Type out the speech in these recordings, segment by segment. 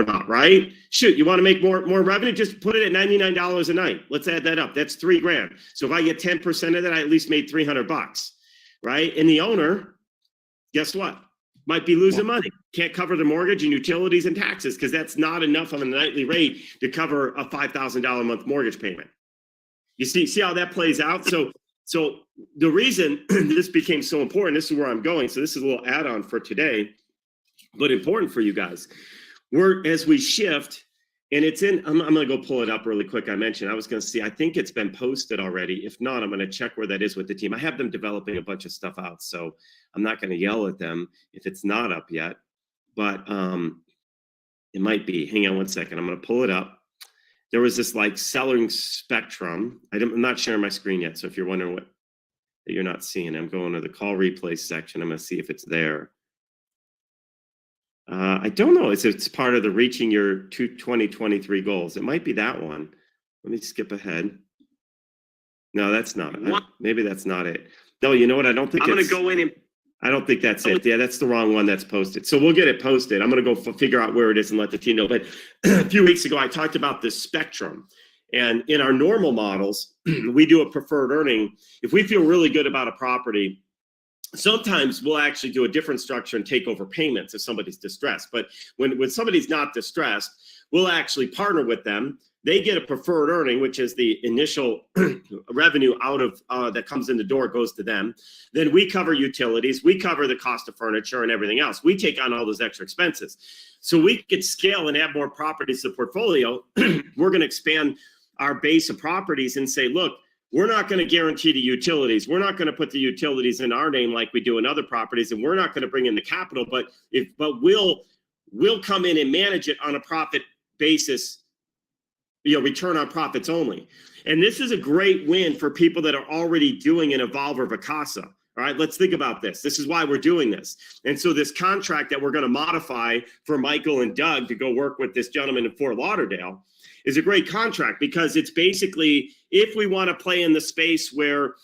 not, right? Shoot, you want to make more revenue? Just put it at $99 a night. Let's add that up. That's $3,000. So if I get 10% of that, I at least made $300, right? And the owner, guess what? Might be losing money. Can't cover the mortgage and utilities and taxes because that's not enough of a nightly rate to cover a $5,000 a month mortgage payment. You see how that plays out? So the reason this became so important, this is where I'm going. So this is a little add-on for today, but important for you guys. As we shift, and it's in, I'm going to go pull it up really quick. I mentioned, I was going to see, I think it's been posted already. If not, I'm going to check where that is with the team. I have them developing a bunch of stuff out, so I'm not going to yell at them if it's not up yet, but it might be. Hang on one second. I'm going to pull it up. There was this like selling spectrum. I'm not sharing my screen yet, so if you're wondering what that you're not seeing, I'm going to the call replay section. I'm going to see if it's there. I don't know. It's part of the reaching your 2023 goals. It might be that one. Let me skip ahead. No, that's not it. Maybe that's not it. No, you know what? I don't think I'm going to go in and I don't think that's it. Yeah, that's the wrong one that's posted. So we'll get it posted. I'm going to go figure out where it is and let the team know. But a few weeks ago, I talked about this spectrum. And in our normal models, we do a preferred earning. If we feel really good about a property, sometimes we'll actually do a different structure and take over payments if somebody's distressed. But when somebody's not distressed, we'll actually partner with them. They get a preferred earning, which is the initial revenue out of that comes in the door, goes to them. Then we cover utilities, we cover the cost of furniture and everything else. We take on all those extra expenses. So we could scale and add more properties to the portfolio. We're going to expand our base of properties and say, look, we're not going to guarantee the utilities. We're not going to put the utilities in our name like we do in other properties, and we're not going to bring in the capital. But we'll come in and manage it on a profit basis, return on profits only. And this is a great win for people that are already doing an Evolve or Vacasa. All right, let's think about this. This is why we're doing this. And so this contract that we're going to modify for Michael and Doug to go work with this gentleman in Fort Lauderdale is a great contract because it's basically, if we want to play in the space where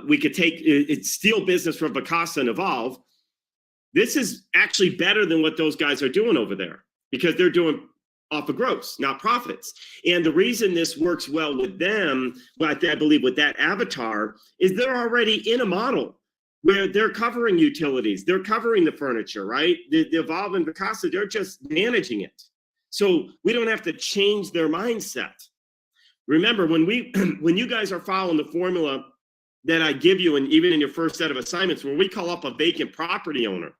we could take steal business from Vacasa and Evolve, this is actually better than what those guys are doing over there because they're doing off of gross, not profits. And the reason this works well with them, but I believe with that avatar, is they're already in a model where they're covering utilities, they're covering the furniture, right? The Evolve and Vacasa, they're just managing it. So we don't have to change their mindset. Remember, when you guys are following the formula that I give you, and even in your first set of assignments, where we call up a vacant property owner,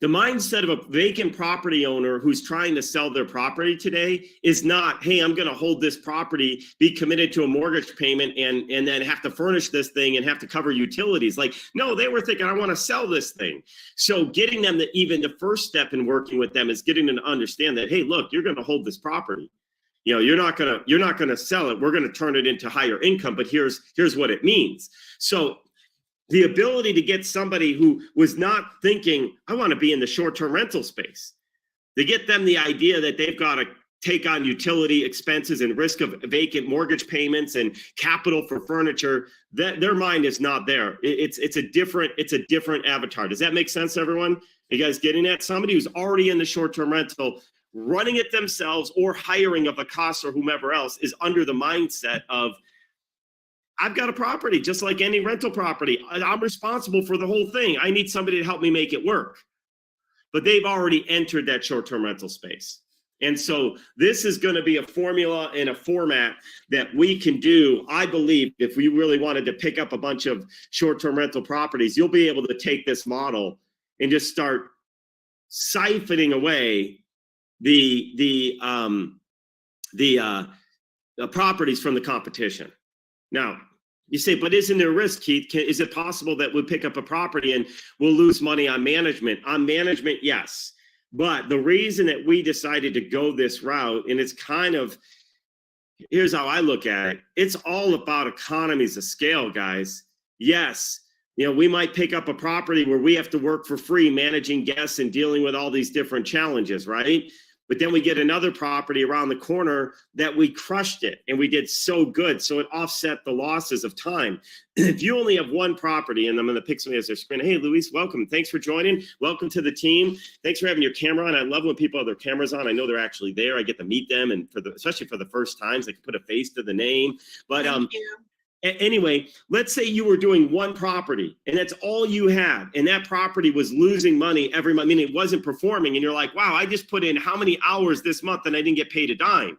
the mindset of a vacant property owner who's trying to sell their property today is not, hey, I'm going to hold this property, be committed to a mortgage payment, and then have to furnish this thing and have to cover utilities. Like, no, they were thinking, I want to sell this thing. So getting them to, even the first step in working with them is getting them to understand that, hey, look, you're going to hold this property. You're not going to sell it. We're going to turn it into higher income, but here's what it means. So the ability to get somebody who was not thinking, I want to be in the short-term rental space, to get them the idea that they've got to take on utility expenses and risk of vacant mortgage payments and capital for furniture, that their mind is not there. It's a different avatar. Does that make sense, everyone? You guys getting that? Somebody who's already in the short-term rental, running it themselves or hiring of a Vacasa or whomever else, is under the mindset of, I've got a property just like any rental property. I'm responsible for the whole thing. I need somebody to help me make it work. But they've already entered that short-term rental space. And so this is going to be a formula and a format that we can do. I believe if we really wanted to pick up a bunch of short-term rental properties, you'll be able to take this model and just start siphoning away the properties from the competition. Now, you say, but isn't there risk, Keith? Is it possible that we'll pick up a property and we'll lose money on management? On management, yes. But the reason that we decided to go this route, and it's kind of, here's how I look at it. It's all about economies of scale, guys. Yes, we might pick up a property where we have to work for free managing guests and dealing with all these different challenges, right? But then we get another property around the corner that we crushed it and we did so good. So it offset the losses of time. If you only have one property, and I'm going to pick somebody as their screen. Hey, Luis, welcome. Thanks for joining. Welcome to the team. Thanks for having your camera on. I love when people have their cameras on. I know they're actually there. I get to meet them. And especially for the first times, I can put a face to the name. But Thank you. Anyway, let's say you were doing one property and that's all you had, and that property was losing money every month. I mean, it wasn't performing, and you're like, wow, I just put in how many hours this month and I didn't get paid a dime,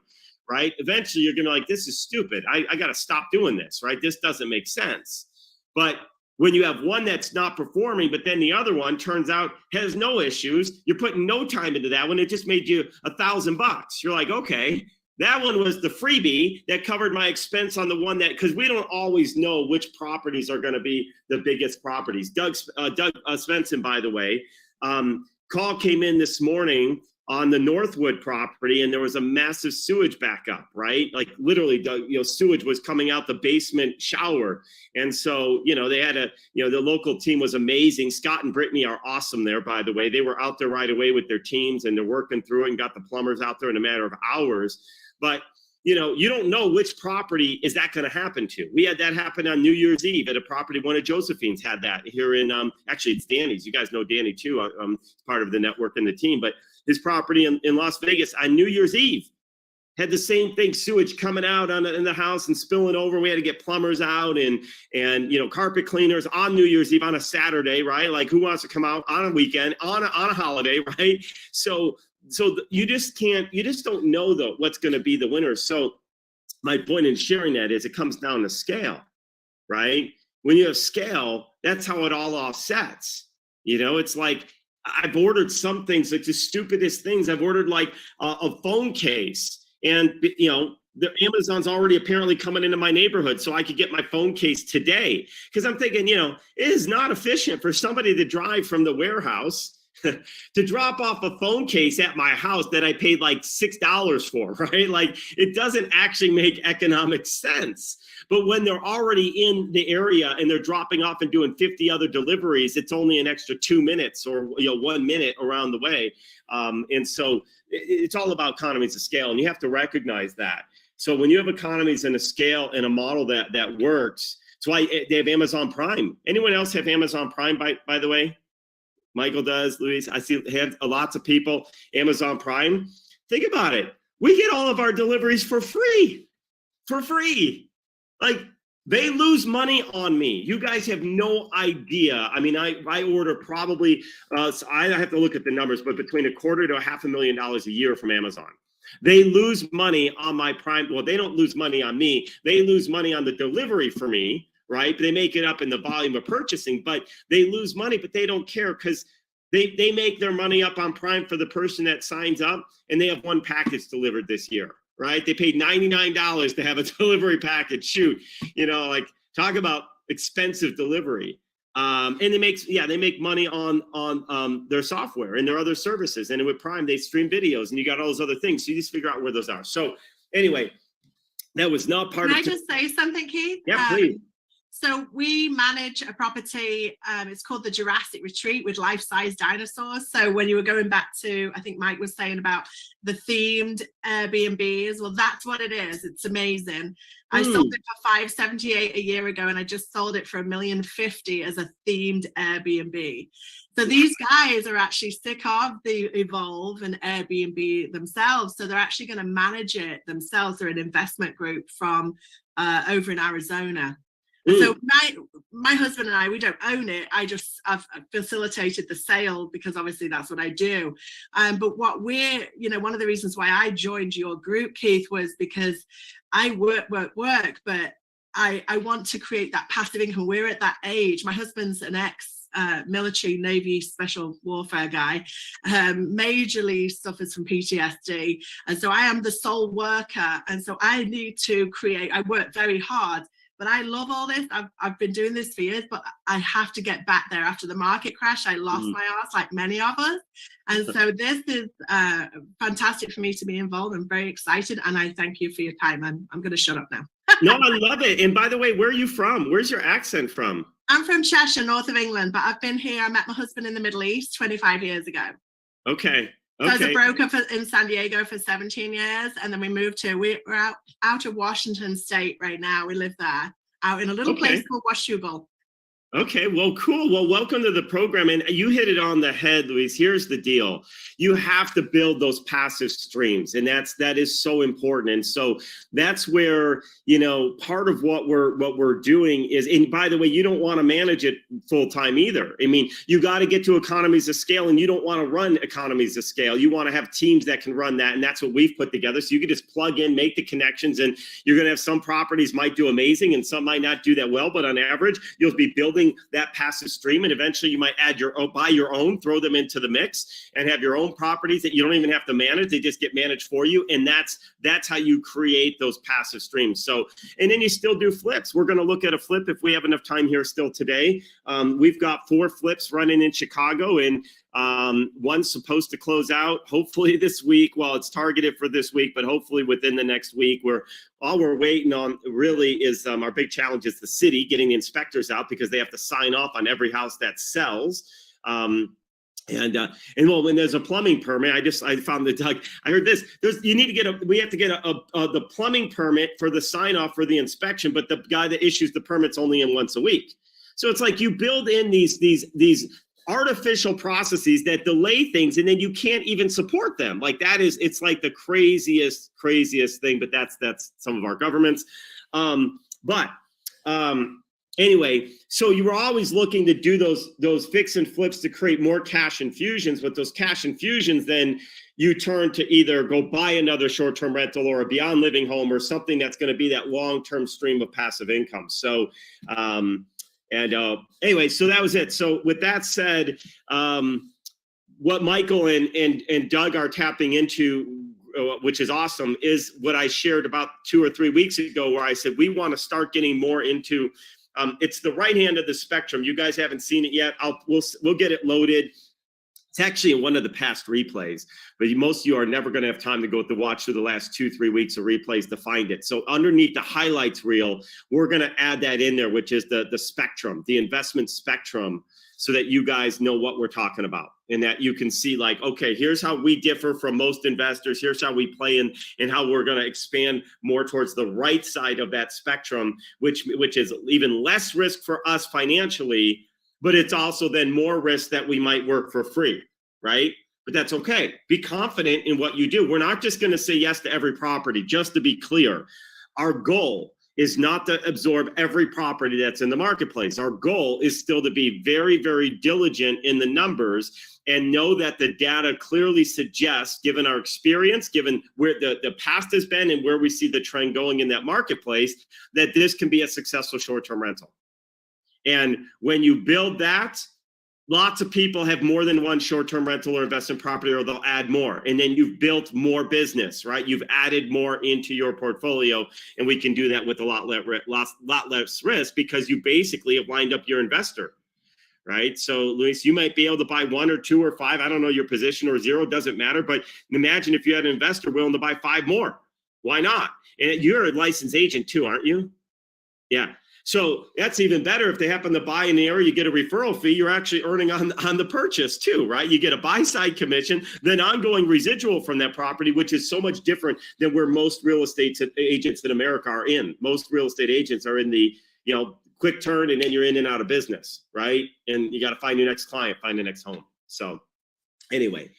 right? Eventually you're gonna like, this is stupid. I gotta stop doing this, right? This doesn't make sense. But when you have one that's not performing, but then the other one turns out has no issues, you're putting no time into that one, it just made you $1,000. You're like, okay. That one was the freebie that covered my expense on the one that, because we don't always know which properties are going to be the biggest properties. Doug Svensson, by the way, call came in this morning on the Northwood property, and there was a massive sewage backup, right? Like literally, sewage was coming out the basement shower. And so, they had the local team was amazing. Scott and Brittany are awesome there, by the way. They were out there right away with their teams, and they're working through it and got the plumbers out there in a matter of hours. But, you don't know which property is that going to happen to. We had that happen on New Year's Eve at a property. One of Josephine's had that here in, actually it's Danny's. You guys know Danny too, part of the network and the team. But his property in Las Vegas on New Year's Eve had the same thing, sewage coming out in the house and spilling over. We had to get plumbers out and carpet cleaners on New Year's Eve on a Saturday, right? Like, who wants to come out on a weekend, on a holiday, right? So you just don't know though what's going to be the winner. So my point in sharing that is it comes down to scale, right? When you have scale, that's how it all offsets. It's like I've ordered some things, like the stupidest things. I've ordered like a phone case, and the Amazon's already apparently coming into my neighborhood so I could get my phone case today. Because I'm thinking, it is not efficient for somebody to drive from the warehouse to drop off a phone case at my house that I paid like $6 for, right? Like, it doesn't actually make economic sense. But when they're already in the area and they're dropping off and doing 50 other deliveries, it's only an extra 2 minutes or 1 minute around the way. And so it's all about economies of scale, and you have to recognize that. So when you have economies and a scale and a model that works, that's why they have Amazon Prime. Anyone else have Amazon Prime, by the way? Michael does, Luis. I see lots of people. Amazon Prime. Think about it. We get all of our deliveries for free. Like, they lose money on me. You guys have no idea. I mean, I order probably, so I have to look at the numbers, but between $250,000 to $500,000 a year from Amazon. They lose money on my Prime. Well, they don't lose money on me. They lose money on the delivery for me. Right? They make it up in the volume of purchasing, but they lose money, but they don't care because they make their money up on Prime for the person that signs up, and they have one package delivered this year, right? They paid $99 to have a delivery package. Shoot, like, talk about expensive delivery. And they make money on their software and their other services. And with Prime, they stream videos, and you got all those other things. So you just figure out where those are. So anyway, that was not part of. Can I just say something, Keith? Yeah, please. So we manage a property, it's called the Jurassic Retreat, with life-size dinosaurs. So when you were going back to, I think Mike was saying about the themed Airbnbs, well, that's what it is. It's amazing. I sold it for $578 a year ago, and I just sold it for $1.05 million as a themed Airbnb. So these guys are actually sick of the Evolve and Airbnb themselves. So they're actually going to manage it themselves. They're an investment group from over in Arizona. So my husband and I, we don't own it. I've facilitated the sale because obviously that's what I do. But what one of the reasons why I joined your group, Keith, was because I work, but I want to create that passive income. We're at that age. My husband's an military Navy special warfare guy, majorly suffers from PTSD. And so I am the sole worker. And so I need to I work very hard. But I love all this. I've been doing this for years, but I have to get back there. After the market crash, I lost my ass like many of us. And so this is fantastic for me to be involved. I'm very excited, and I thank you for your time. I'm going to shut up now. No, I love it. And by the way, where are you from? Where's your accent from? I'm from Cheshire, north of England, but I've been here. I met my husband in the Middle East 25 years ago. Okay. So I was a Okay. broker in San Diego for 17 years, and then we moved to, we're out of Washington State right now. We live there, out in a little place called Washougal. Okay, well, cool. Well, welcome to the program. And you hit it on the head, Luis. Here's the deal. You have to build those passive streams, and that is so important. And so that's where, you know, part of what we're doing is, and by the way, you don't want to manage it full time either. I mean, you got to get to economies of scale, and you don't want to run economies of scale. You want to have teams that can run that, and that's what we've put together. So you can just plug in, make the connections, and you're going to have some properties might do amazing and some might not do that well, but on average, you'll be building that passive stream, and eventually you might add buy your own, throw them into the mix, and have your own properties that you don't even have to manage. They just get managed for you, and that's how you create those passive streams. So, and then you still do flips. We're going to look at a flip if we have enough time here still today. We've got 4 flips running in Chicago, and one's supposed to close out hopefully this week. Well, it's targeted for this week, but hopefully within the next week. All we're waiting on really is our big challenge is the city getting the inspectors out, because they have to sign off on every house that sells. And well, when there's a plumbing permit, I found that I heard this. We have to get the plumbing permit for the sign off for the inspection, but the guy that issues the permit's only in once a week. So it's like you build in these artificial processes that delay things, and then you can't even support them. Like it's like the craziest thing, but that's some of our governments. Anyway, so you were always looking to do those fix and flips to create more cash infusions, but those cash infusions, then you turn to either go buy another short-term rental or a beyond living home or something that's going to be that long-term stream of passive income. So, anyway, so that was it. So with that said, what Michael and Doug are tapping into, which is awesome, is what I shared about 2 or 3 weeks ago, where I said we want to start getting more into. It's the right hand of the spectrum. You guys haven't seen it yet. We'll get it loaded. It's actually in one of the past replays, but most of you are never going to have time to go to watch through the last 2-3 weeks of replays to find it. So underneath the highlights reel, we're going to add that in there, which is the spectrum, the investment spectrum, so that you guys know what we're talking about, and that you can see, like, okay, here's how we differ from most investors. Here's how we play in, and how we're going to expand more towards the right side of that spectrum, which is even less risk for us financially, but it's also then more risk that we might work for free, right? But that's okay. Be confident in what you do. We're not just going to say yes to every property. Just to be clear, our goal is not to absorb every property that's in the marketplace. Our goal is still to be very, very diligent in the numbers and know that the data clearly suggests, given our experience, given where the past has been and where we see the trend going in that marketplace, that this can be a successful short-term rental. And when you build that, lots of people have more than one short-term rental or investment property, or they'll add more. And then you've built more business, right? You've added more into your portfolio, and we can do that with a lot less risk, because you basically have lined up your investor, right? So, Luis, you might be able to buy 1 or 2 or 5. I don't know your position, or 0, doesn't matter. But imagine if you had an investor willing to buy 5 more. Why not? And you're a licensed agent too, aren't you? Yeah. So that's even better. If they happen to buy in the area, you get a referral fee. You're actually earning on the purchase too, right? You get a buy side commission, then ongoing residual from that property, which is so much different than where most real estate agents in America are in. Most real estate agents are in the, quick turn, and then you're in and out of business, right? And you got to find your next client, find the next home. So anyway,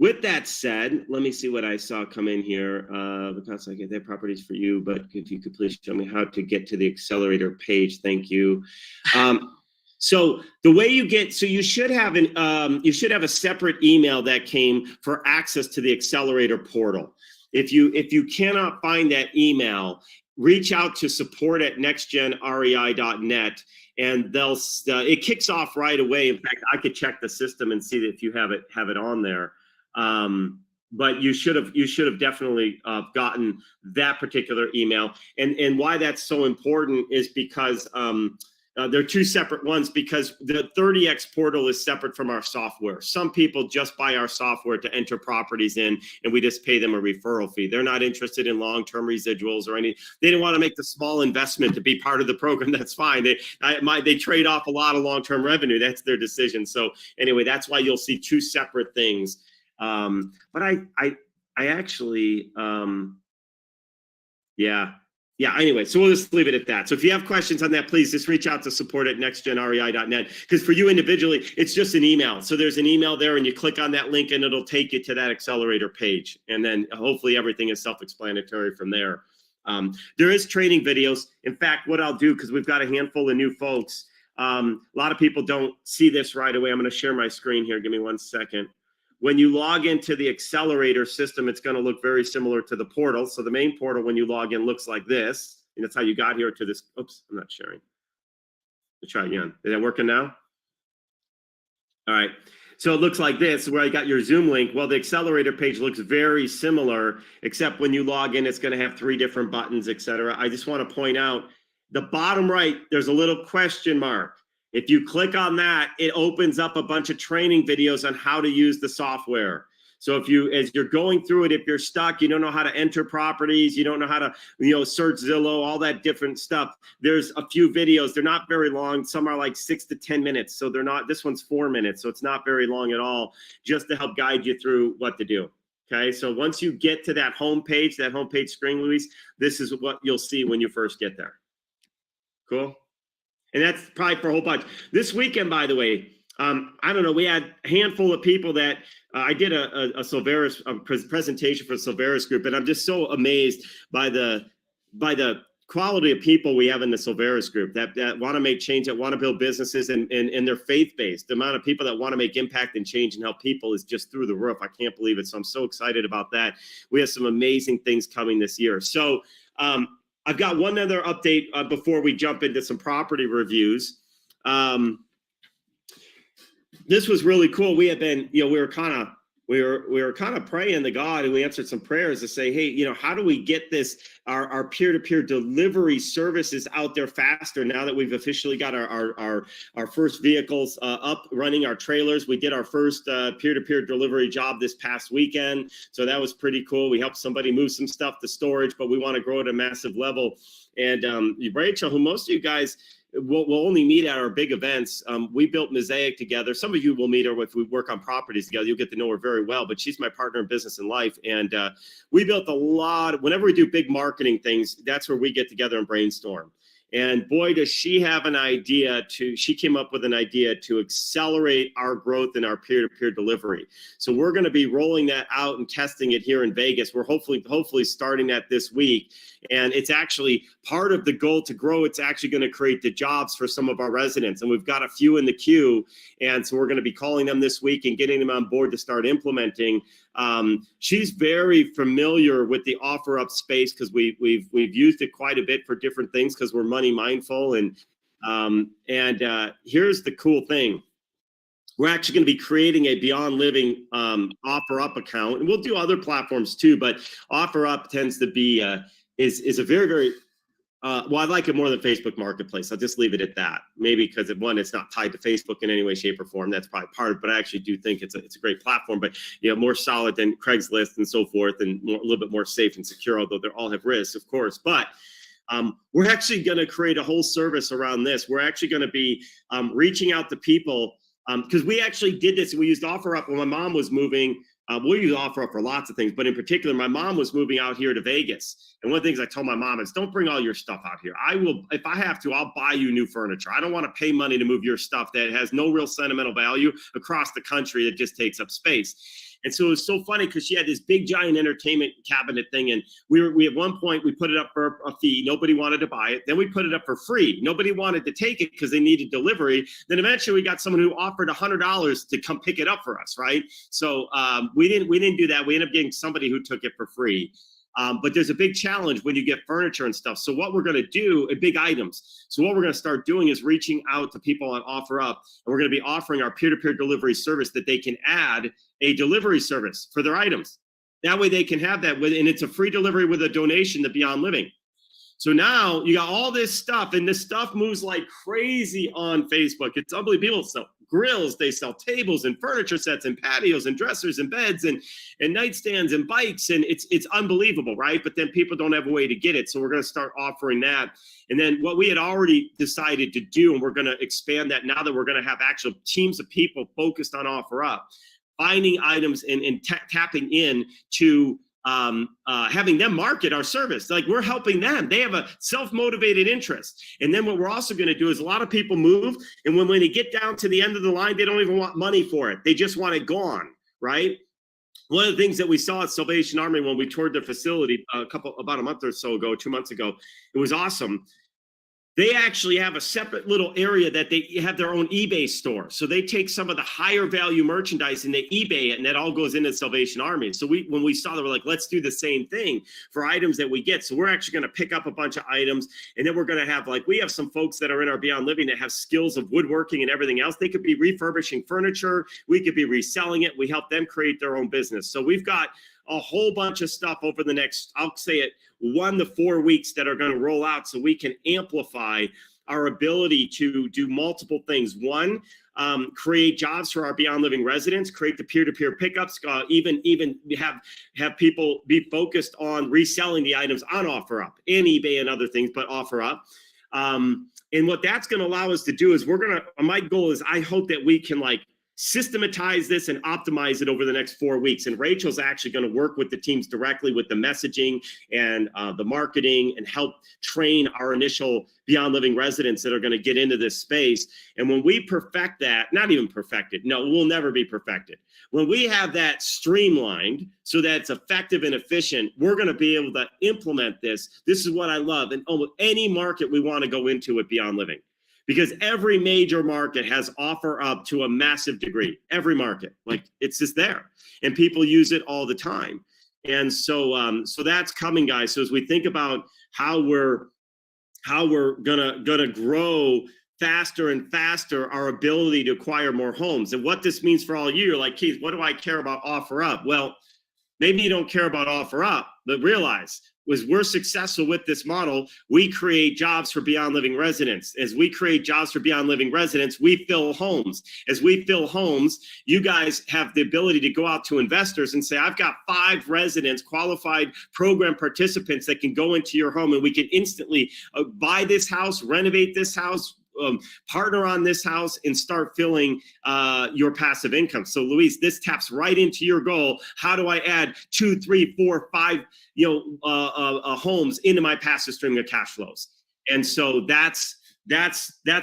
with that said, let me see what I saw come in here. Because I get that properties for you, but if you could please show me how to get to the accelerator page. Thank you. So the way you should have a separate email that came for access to the accelerator portal. If you cannot find that email, reach out to support@nextgenrei.net, and it kicks off right away. In fact, I could check the system and see if you have it on there. But you should have definitely gotten that particular email. And why that's so important is because They're two separate ones because the 30X portal is separate from our software. Some people just buy our software to enter properties in, and we just pay them a referral fee. They're not interested in long-term residuals or any. They don't want to make the small investment to be part of the program. That's fine. They trade off a lot of long-term revenue. That's their decision. So anyway, that's why you'll see two separate things. But I actually, yeah. Yeah, anyway, so we'll just leave it at that. So if you have questions on that, please just reach out to support@nextgenrei.net. Because for you individually, it's just an email. So there's an email there, and you click on that link, and it'll take you to that accelerator page. And then hopefully everything is self-explanatory from there. There is training videos. In fact, what I'll do, because we've got a handful of new folks, a lot of people don't see this right away. I'm going to share my screen here. Give me 1 second. When you log into the accelerator system, it's going to look very similar to the portal. So the main portal, when you log in, looks like this. And that's how you got here to this. Oops, I'm not sharing. Let's try again. Is that working now? All right. So it looks like this, where I got your Zoom link. Well, the accelerator page looks very similar, except when you log in, it's going to have 3 different buttons, etc. I just want to point out the bottom right, there's a little question mark. If you click on that, it opens up a bunch of training videos on how to use the software. So if you, as you're going through it, if you're stuck, you don't know how to enter properties, you don't know how to, search Zillow, all that different stuff. There's a few videos. They're not very long. Some are like 6 to 10 minutes. So they're not, this one's 4 minutes. So it's not very long at all, just to help guide you through what to do. Okay. So once you get to that homepage screen, Luis, this is what you'll see when you first get there. Cool. And that's probably for a whole bunch. This weekend, by the way, I don't know, we had a handful of people that I did a Silveris presentation for the Silveris group, and I'm just so amazed by the quality of people we have in the Silveris group that want to make change, that want to build businesses, and they're faith-based. The amount of people that want to make impact and change and help people is just through the roof. I can't believe it. So I'm so excited about that. We have some amazing things coming this year. So I've got one other update before we jump into some property reviews. This was really cool. We had been, we were kind of praying to God, and we answered some prayers to say, hey, how do we get our peer-to-peer delivery services out there faster now that we've officially got our first vehicles up running, our trailers. We did our first peer-to-peer delivery job this past weekend. So that was pretty cool. We helped somebody move some stuff to storage, but we want to grow at a massive level. And Rachel, who most of you guys we'll only meet at our big events. We built Mosaic together. Some of you will meet her if we work on properties together. You'll get to know her very well, but she's my partner in business and life. And we built a lot. Whenever we do big marketing things, that's where we get together and brainstorm. And boy, does she have an idea she came up with an idea to accelerate our growth in our peer-to-peer delivery. So we're going to be rolling that out and testing it here in Vegas. We're hopefully starting that this week. And it's actually part of the goal to grow. It's actually going to create the jobs for some of our residents. And we've got a few in the queue. And so we're going to be calling them this week and getting them on board to start implementing. She's very familiar with the OfferUp space because we've used it quite a bit for different things because we're money mindful. And here's the cool thing. We're actually going to be creating a Beyond Living OfferUp account. And we'll do other platforms too, but OfferUp tends to be is a very, very well, I like it more than Facebook Marketplace. I'll just leave it at that. Maybe because it's not tied to Facebook in any way, shape, or form. That's probably part of it, but I actually do think it's a great platform, but more solid than Craigslist and so forth, and a little bit more safe and secure, although they all have risks, of course. But we're actually going to create a whole service around this. We're actually going to be reaching out to people because we actually did this. We used OfferUp when my mom was moving. We use OfferUp for lots of things, but in particular, my mom was moving out here to Vegas. And one of the things I told my mom is, don't bring all your stuff out here. I will, if I have to, I'll buy you new furniture. I don't want to pay money to move your stuff that has no real sentimental value across the country that just takes up space. And so it was so funny because she had this big giant entertainment cabinet thing. And we at one point, we put it up for a fee. Nobody wanted to buy it. Then we put it up for free. Nobody wanted to take it because they needed delivery. Then eventually we got someone who offered $100 to come pick it up for us, right? So we didn't do that. We ended up getting somebody who took it for free. But there's a big challenge when you get furniture and stuff. So what we're going to do, big items. So what we're going to start doing is reaching out to people on OfferUp, and we're going to be offering our peer-to-peer delivery service that they can add a delivery service for their items. That way they can have that and it's a free delivery with a donation to Beyond Living. So now you got all this stuff, and this stuff moves like crazy on Facebook. It's unbelievable. People sell grills, they sell tables and furniture sets and patios and dressers and beds and nightstands and bikes, and it's unbelievable, right? But then people don't have a way to get it, so we're going to start offering that. And then what we had already decided to do, and we're going to expand that now that we're going to have actual teams of people focused on OfferUp, finding items and tapping in to having them market our service. Like, we're helping them. They have a self-motivated interest. And then what we're also going to do is, a lot of people move, and when they get down to the end of the line, they don't even want money for it. They just want it gone, right? One of the things that we saw at Salvation Army when we toured their facility about a month or so ago, 2 months ago, it was awesome. They actually have a separate little area that they have their own eBay store. So they take some of the higher value merchandise and they eBay it, and that all goes into Salvation Army. So when we saw that, we're like, let's do the same thing for items that we get. So we're actually going to pick up a bunch of items, and then we're going to have, like, we have some folks that are in our Beyond Living that have skills of woodworking and everything else. They could be refurbishing furniture. We could be reselling it. We help them create their own business. So we've got a whole bunch of stuff over the next, I'll say it, 1 to 4 weeks that are going to roll out, so we can amplify our ability to do multiple things. One, create jobs for our Beyond Living residents, create the peer-to-peer pickups, even have people be focused on reselling the items on OfferUp and eBay and other things, but OfferUp. And what that's going to allow us to do is, my goal is, I hope that we can, like, systematize this and optimize it over the next 4 weeks. And Rachel's actually going to work with the teams directly with the messaging and the marketing, and help train our initial Beyond Living residents that are going to get into this space. And when we perfect that, not even perfected, no, it will never be perfected. When we have that streamlined so that it's effective and efficient, we're going to be able to implement this. This is what I love in almost any market we want to go into with Beyond Living. Because every major market has OfferUp to a massive degree. Every market, like, it's just there, and people use it all the time. And so, so that's coming, guys. So as we think about how we're gonna grow faster and faster our ability to acquire more homes, and what this means for all you, you're like, Keith, what do I care about OfferUp? Well, maybe you don't care about OfferUp, but realize, was we're successful with this model, we create jobs for Beyond Living residents. As we create jobs for Beyond Living residents, we fill homes. As we fill homes, you guys have the ability to go out to investors and say, I've got 5 residents, qualified program participants that can go into your home, and we can instantly buy this house, renovate this house, partner on this house, and start filling your passive income. So Luis, this taps right into your goal. How do I add 2, 3, 4, 5, homes into my passive stream of cash flows? And so that's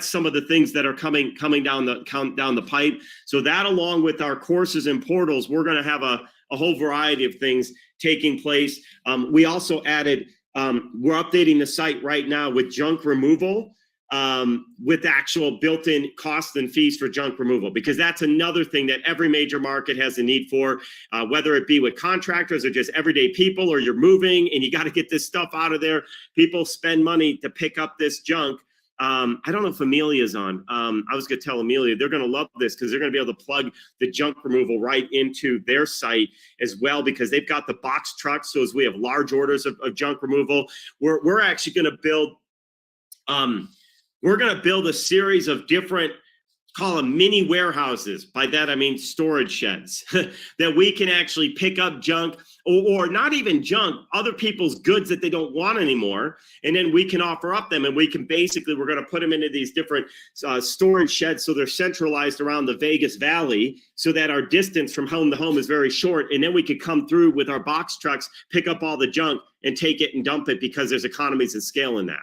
some of the things that are coming down the pipe. So that, along with our courses and portals, we're going to have a whole variety of things taking place. We also added, we're updating the site right now with junk removal, with actual built-in costs and fees for junk removal, because that's another thing that every major market has a need for, whether it be with contractors or just everyday people, or you're moving and you got to get this stuff out of there. People spend money to pick up this junk. I don't know if Amelia's on. I was going to tell Amelia, they're going to love this, because they're going to be able to plug the junk removal right into their site as well, because they've got the box trucks. So as we have large orders of junk removal, we're actually going to build, we're going to build a series of different, call them mini warehouses. By that, I mean storage sheds that we can actually pick up junk, or not even junk, other people's goods that they don't want anymore. And then we can offer up them, and we can basically, we're going to put them into these different storage sheds. So they're centralized around the Vegas Valley, so that our distance from home to home is very short. And then we could come through with our box trucks, pick up all the junk and take it and dump it, because there's economies of scale in that.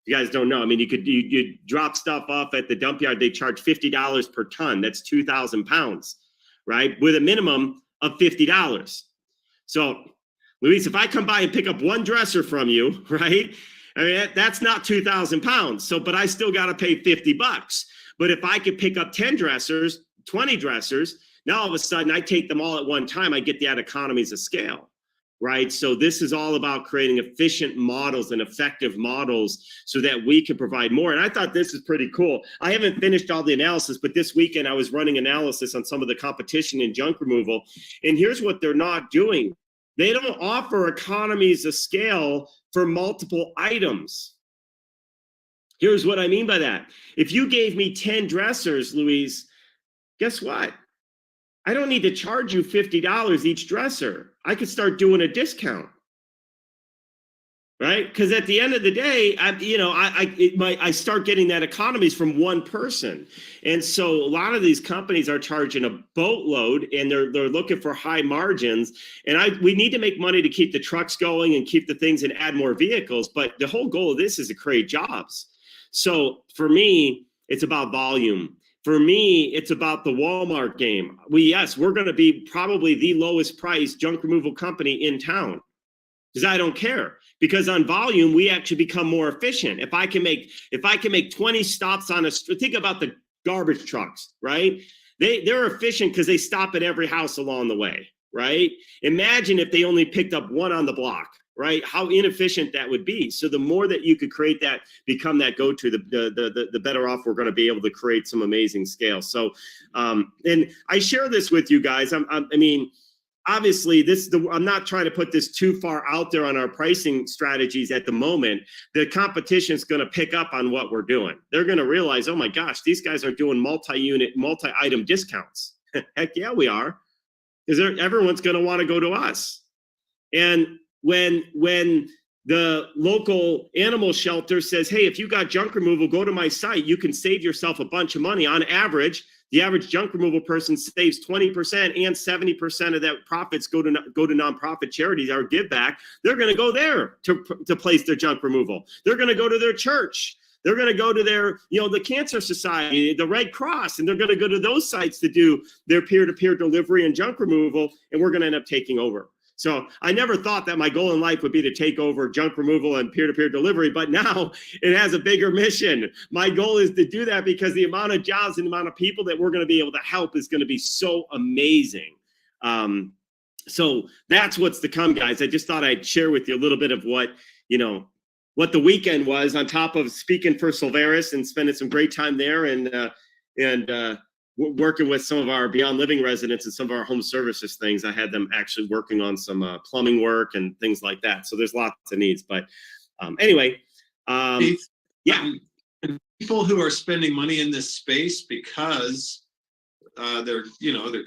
You guys don't know. I mean, you drop stuff off at the dump yard, they charge $50 per ton. That's 2,000 pounds, right? With a minimum of $50. So, Luis, if I come by and pick up one dresser from you, right? I mean, that's not 2,000 pounds. So, but I still got to pay $50. But if I could pick up 10 dressers, 20 dressers, now all of a sudden I take them all at one time, I get that economies of scale. Right. So this is all about creating efficient models and effective models so that we can provide more. And I thought this is pretty cool. I haven't finished all the analysis, but this weekend I was running analysis on some of the competition in junk removal. And here's what they're not doing. They don't offer economies of scale for multiple items. Here's what I mean by that. If you gave me 10 dressers, Louise, guess what? I don't need to charge you $50 each dresser. I could start doing a discount, right? Because at the end of the day, I start getting that economies from one person. And so a lot of these companies are charging a boatload, and they're looking for high margins. And we need to make money to keep the trucks going and keep the things and add more vehicles. But the whole goal of this is to create jobs. So for me, it's about volume. For me, it's about the Walmart game. We're going to be probably the lowest priced junk removal company in town, because I don't care. Because on volume, we actually become more efficient. If I can make 20 stops on think about the garbage trucks, right? They're efficient because they stop at every house along the way, right? Imagine if they only picked up one on the block, right? How inefficient that would be. So the more that you could create that, become that go-to, the better off we're going to be able to create some amazing scale. So, and I share this with you guys. Obviously, I'm not trying to put this too far out there on our pricing strategies at the moment. The competition is going to pick up on what we're doing. They're going to realize, oh my gosh, these guys are doing multi-unit, multi-item discounts. Heck yeah, we are. Because everyone's going to want to go to us. And when the local animal shelter says, hey, if you got junk removal, go to my site, you can save yourself a bunch of money. On average, the average junk removal person saves 20%, and 70% of that profits go to nonprofit charities or give back. They're going to go there to place their junk removal. They're going to go to their church. They're going to go to their, the Cancer Society, the Red Cross, and they're going to go to those sites to do their peer-to-peer delivery and junk removal, and we're going to end up taking over. So I never thought that my goal in life would be to take over junk removal and peer-to-peer delivery, but now it has a bigger mission. My goal is to do that because the amount of jobs and the amount of people that we're going to be able to help is going to be so amazing. So that's what's to come, guys. I just thought I'd share with you a little bit of what the weekend was, on top of speaking for Silveris and spending some great time there and working with some of our Beyond Living residents and some of our home services things. I had them actually working on some plumbing work and things like that. So there's lots of needs. But anyway, yeah. People who are spending money in this space because they're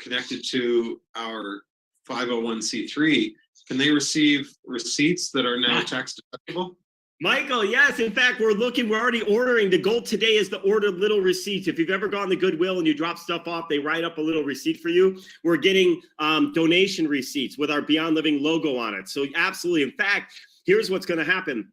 connected to our 501c3, can they receive receipts that are now tax deductible? Michael, yes. In fact, we're already ordering. The goal today is to order little receipts. If you've ever gone to Goodwill and you drop stuff off, they write up a little receipt for you. We're getting donation receipts with our Beyond Living logo on it. So absolutely. In fact, here's what's going to happen.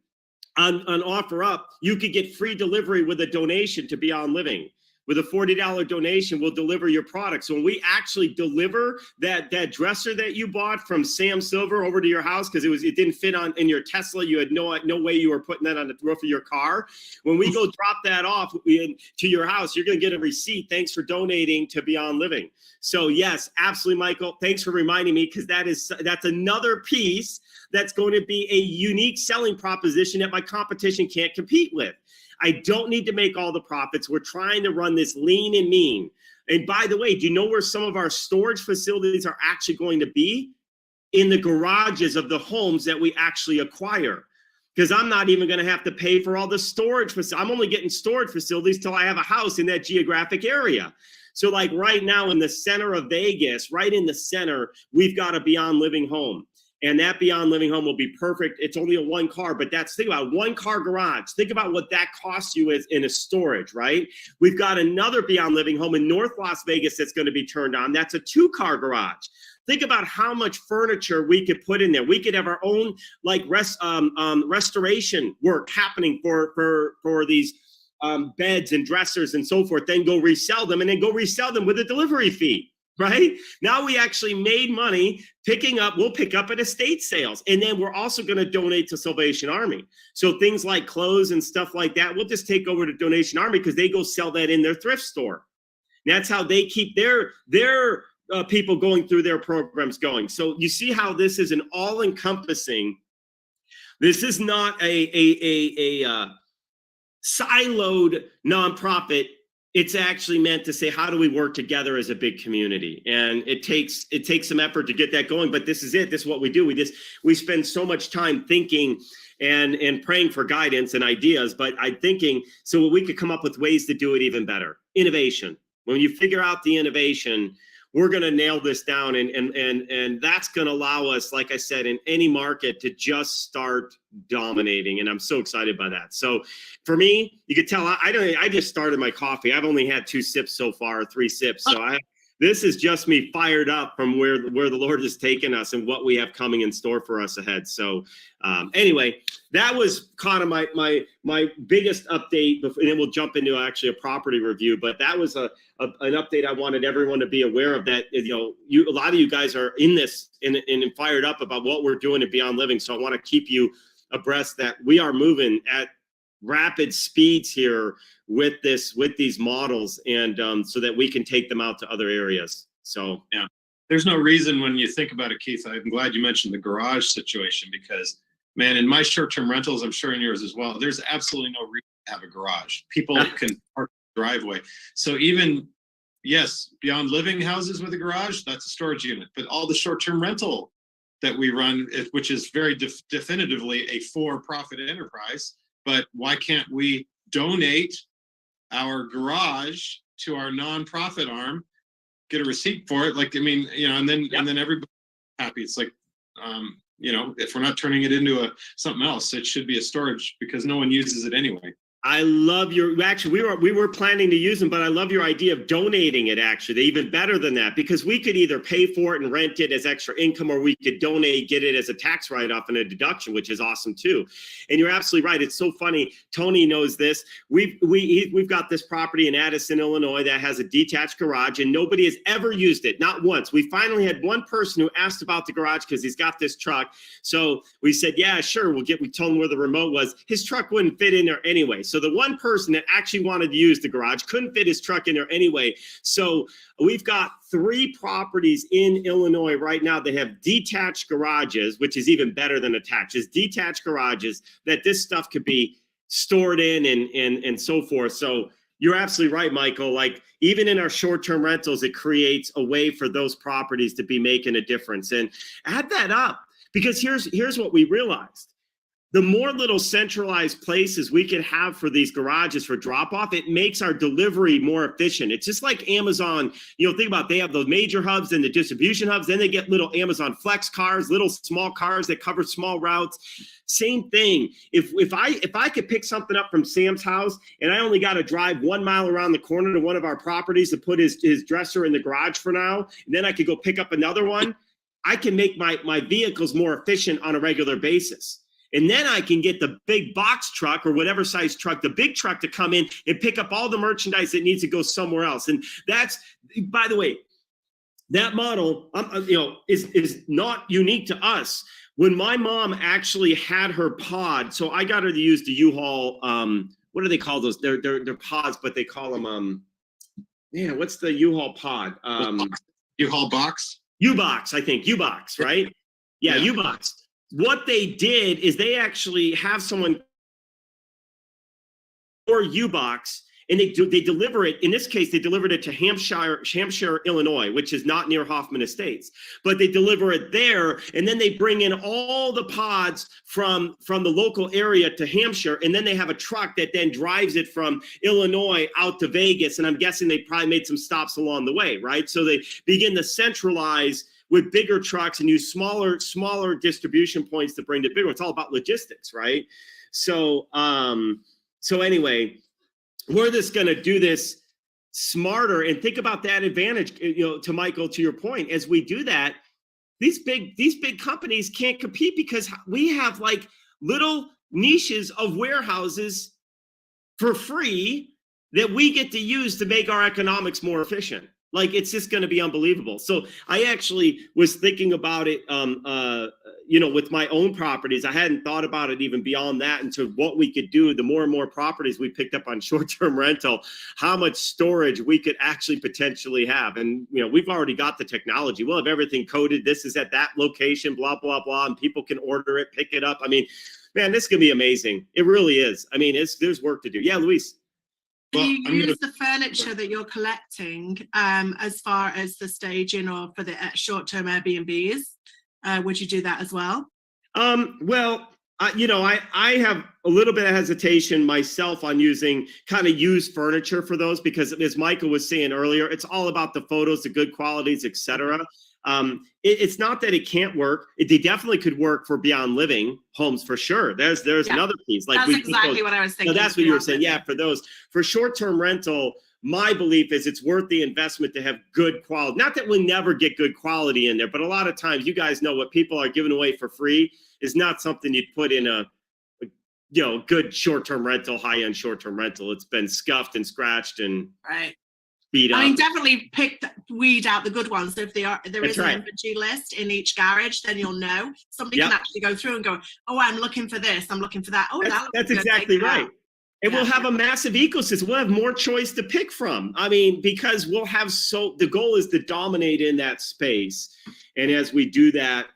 On OfferUp, you could get free delivery with a donation to Beyond Living. With a $40 donation, we'll deliver your product. So when we actually deliver that dresser that you bought from Sam Silver over to your house, because it didn't fit in your Tesla, you had no way you were putting that on the roof of your car. When we go drop that off to your house, you're going to get a receipt. Thanks for donating to Beyond Living. So yes, absolutely, Michael. Thanks for reminding me, because that's another piece that's going to be a unique selling proposition that my competition can't compete with. I don't need to make all the profits. We're trying to run this lean and mean. And by the way, do you know where some of our storage facilities are actually going to be? In the garages of the homes that we actually acquire. Because I'm not even going to have to pay for all the storage facilities. I'm only getting storage facilities till I have a house in that geographic area. So like right now in the center of Vegas, right in the center, we've got a Beyond Living home. And that Beyond Living home will be perfect. It's only a 1-car, but think about 1-car garage. Think about what that costs you in a storage, right? We've got another Beyond Living home in North Las Vegas that's going to be turned on. That's a 2-car garage. Think about how much furniture we could put in there. We could have our own restoration work happening for these beds and dressers and so forth. Then go resell them, and then go resell them with a delivery fee. Right now, we actually made money we'll pick up at estate sales. And then we're also going to donate to Salvation Army. So things like clothes and stuff like that, we'll just take over to Donation Army, because they go sell that in their thrift store. And that's how they keep their people going through their programs going. So you see how this is an all-encompassing. This is not a siloed nonprofit It's actually meant to say, how do we work together as a big community? And it takes some effort to get that going, but this is it. This is what we do. We spend so much time thinking and praying for guidance and ideas, but I'm thinking so we could come up with ways to do it even better. Innovation. When you figure out the innovation, we're going to nail this down, and that's going to allow us, like I said, in any market to just start dominating. And I'm so excited by that. So for me, you could tell I just started my coffee. I've only had 2 sips so far, 3 sips. So this is just me fired up from where the Lord has taken us and what we have coming in store for us ahead. So anyway, that was kind of my biggest update, and then we'll jump into actually a property review. But that was an update I wanted everyone to be aware of, that a lot of you guys are in this and fired up about what we're doing at Beyond Living. So I want to keep you abreast that we are moving at rapid speeds here with these models, and so that we can take them out to other areas. So yeah, there's no reason, when you think about it, Keith, I'm glad you mentioned the garage situation, because man, in my short-term rentals, I'm sure in yours as well, there's absolutely no reason to have a garage. People can park the driveway. So even, yes, Beyond Living houses with a garage, that's a storage unit, but all the short-term rental that we run, which is very definitively a for-profit enterprise, but why can't we donate our garage to our nonprofit arm, get a receipt for it? Like, I mean, and then everybody's happy. It's like, if we're not turning it into something else, it should be a storage, because no one uses it anyway. I love actually, we were planning to use them, but I love your idea of donating it, actually. Even better than that, because we could either pay for it and rent it as extra income, or we could donate, get it as a tax write-off and a deduction, which is awesome too. And you're absolutely right. It's so funny. Tony knows this. We've got this property in Addison, Illinois, that has a detached garage, and nobody has ever used it, not once. We finally had one person who asked about the garage because he's got this truck. So we said, yeah, sure, we told him where the remote was. His truck wouldn't fit in there anyway. So the one person that actually wanted to use the garage couldn't fit his truck in there anyway. So we've got 3 properties in Illinois right now that have detached garages, which is even better than attached. It's detached garages that this stuff could be stored in and so forth. So you're absolutely right, Michael. Like, even in our short-term rentals, it creates a way for those properties to be making a difference. And add that up, because here's what we realized. The more little centralized places we could have for these garages for drop off, it makes our delivery more efficient. It's just like Amazon, think about, they have those major hubs and the distribution hubs, then they get little Amazon Flex cars, little small cars that cover small routes. Same thing. If I could pick something up from Sam's house and I only got to drive 1 mile around the corner to one of our properties to put his dresser in the garage for now, and then I could go pick up another one, I can make my vehicles more efficient on a regular basis. And then I can get the big box truck or whatever size truck, the big truck, to come in and pick up all the merchandise that needs to go somewhere else. And that's, by the way, that model, is not unique to us. When my mom actually had her pod, so I got her to use the U-Haul, what do they call those? They're pods, but they call them, what's the U-Haul pod? U-Haul box? U-Box, I think. U-Box, right? Yeah, U-Box. What they did is they actually have someone or U-Box, and they deliver it. In this case, they delivered it to Hampshire, Illinois, which is not near Hoffman Estates. But they deliver it there, and then they bring in all the pods from the local area to Hampshire, and then they have a truck that then drives it from Illinois out to Vegas. And I'm guessing they probably made some stops along the way, right? So they begin to centralize with bigger trucks and use smaller distribution points to bring to bigger. It's all about logistics, right? So anyway, we're just going to do this smarter, and think about that advantage, to Michael, to your point. As we do that, these big companies can't compete, because we have like little niches of warehouses for free that we get to use to make our economics more efficient. Like, it's just going to be unbelievable. So I actually was thinking about it, with my own properties. I hadn't thought about it even beyond that, into what we could do. The more and more properties we picked up on short-term rental, how much storage we could actually potentially have. And, we've already got the technology. We'll have everything coded. This is at that location, blah, blah, blah. And people can order it, pick it up. I mean, man, this is going to be amazing. It really is. I mean, there's work to do. Yeah, Luis. Do Well, you I'm gonna- use the furniture that you're collecting as far as the staging or for the short-term Airbnbs? Would you do that as well? Well, I have a little bit of hesitation myself on using kind of used furniture for those, because as Michael was saying earlier, it's all about the photos, the good qualities, etc. It's not that it can't work. They definitely could work for beyond living homes for sure. There's Yeah. another piece. Like That's exactly what I was thinking. no, that's what you were beyond saying. living. Yeah, for those, for short-term rental, my belief is it's worth the investment to have good quality. Not that we never get good quality in there, but a lot of times, you guys know, what people are giving away for free is not something you'd put in a good short-term rental, high-end short-term rental. It's been scuffed and scratched and Right. beat up. I mean, definitely weed out the good ones. So if there That's is an right. inventory list in each garage, then you'll know. Somebody Yep. can actually go through and go, oh, I'm looking for this, I'm looking for that. Oh, That's, that that's looks good, exactly take it right. out. And Yeah. we'll have a massive ecosystem. We'll have more choice to pick from. I mean, because we'll have the goal is to dominate in that space. And as we do that,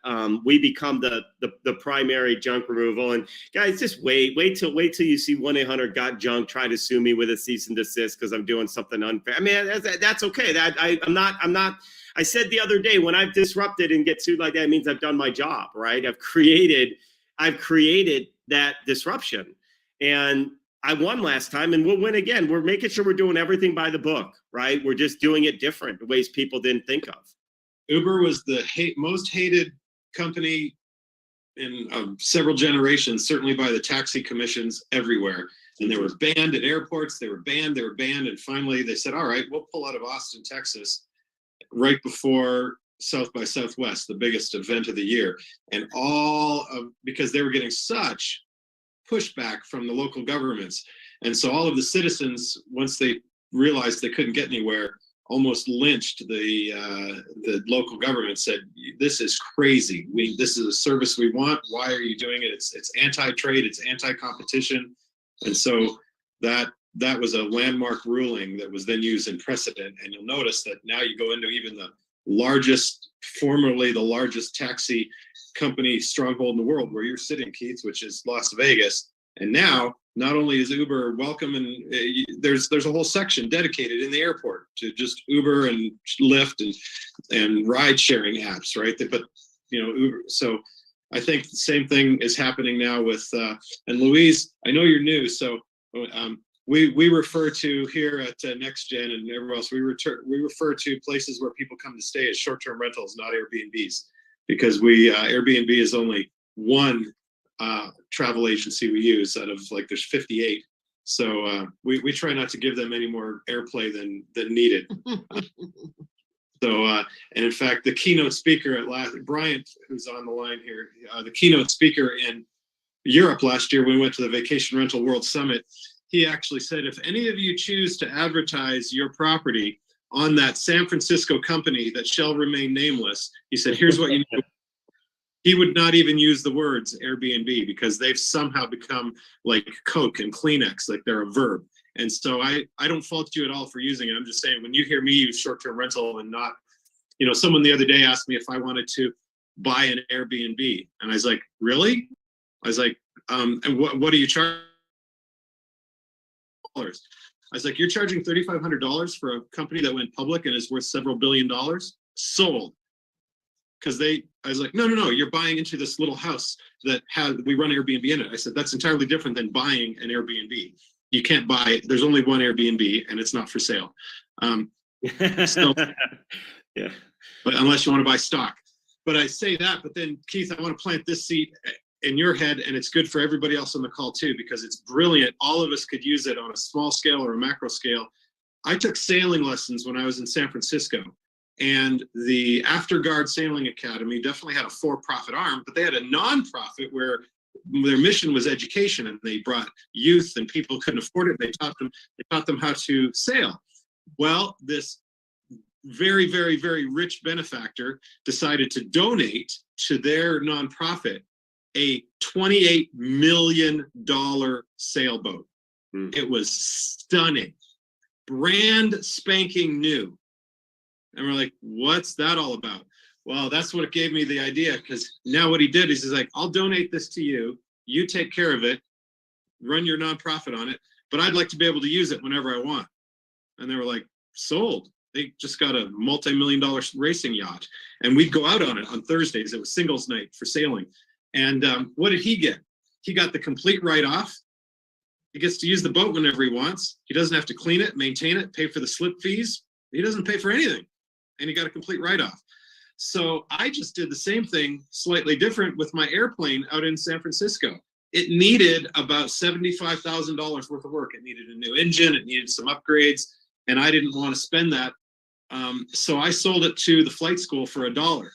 we become the primary junk removal. And guys, just wait till you see 1-800-GOT-JUNK try to sue me with a cease and desist because I'm doing something unfair. I mean, that's okay. I'm not. I said the other day, when I've disrupted and get sued like that, it means I've done my job, right? I've created that disruption. And I won last time, and we'll win again. We're making sure we're doing everything by the book, right? We're just doing it different, the ways people didn't think of. Uber was the most hated company in several generations, certainly by the taxi commissions everywhere. And they were banned at airports. They were banned. And finally they said, all right, we'll pull out of Austin, Texas, right before South by Southwest, the biggest event of the year. And because they were getting such pushback from the local governments. And so all of the citizens, once they realized they couldn't get anywhere, almost lynched the local government, said, this is crazy. This is a service we want. Why are you doing it? It's anti-trade, it's anti-competition. And so that was a landmark ruling that was then used in precedent. And you'll notice that now you go into even formerly the largest taxi company stronghold in the world, where you're sitting, Keith, which is Las Vegas. And now, not only is Uber welcome, and there's a whole section dedicated in the airport to just Uber and Lyft and ride sharing apps, right? But Uber. So I think the same thing is happening now with and Louise, I know you're new, so we refer to here at NextGen and everywhere else, we refer to places where people come to stay as short-term rentals, not Airbnbs, because Airbnb is only one travel agency we use out of, like, there's 58. So we try not to give them any more airplay than needed. And in fact, the keynote speaker Bryant, who's on the line here, the keynote speaker in Europe last year, when we went to the Vacation Rental World Summit, he actually said, if any of you choose to advertise your property on that San Francisco company that shall remain nameless, he said, here's what you need. He would not even use the words Airbnb, because they've somehow become like Coke and Kleenex, like they're a verb. And so I don't fault you at all for using it. I'm just saying, when you hear me use short-term rental and not, someone the other day asked me if I wanted to buy an Airbnb. And I was like, really? I was like, and what are you charging? I was like, you're charging $3,500 for a company that went public and is worth several $billion? Sold. Because I was like, no, you're buying into this little house that we run Airbnb in it. I said, that's entirely different than buying an Airbnb. You can't buy it. There's only one Airbnb and it's not for sale. Yeah. But unless you want to buy stock. But I say that, but then Keith, I want to plant this seed in your head, and it's good for everybody else on the call too, because it's brilliant. All of us could use it on a small scale or a macro scale. I took sailing lessons when I was in San Francisco. And the Afterguard Sailing Academy definitely had a for-profit arm, but they had a nonprofit where their mission was education, and they brought youth and people who couldn't afford it. They taught them how to sail. Well, this very, very, very rich benefactor decided to donate to their nonprofit a $28 million sailboat. It was stunning, brand spanking new. And we're like, what's that all about? Well, that's what gave me the idea, because now what he did is he's like, I'll donate this to you. You take care of it, run your nonprofit on it. but I'd like to be able to use it whenever I want. And they were like, sold. They just got a multi-million-dollar racing yacht, and we'd go out on it on Thursdays. It was singles night for sailing. And what did he get? He got the complete write-off. He gets to use the boat whenever he wants. He doesn't have to clean it, maintain it, pay for the slip fees. He doesn't pay for anything, and he got a complete write-off. So I just did the same thing, slightly different, with my airplane out in San Francisco. It needed about $75,000 worth of work. It needed a new engine. It needed some upgrades, and I didn't want to spend that. So I sold it to the flight school for $1.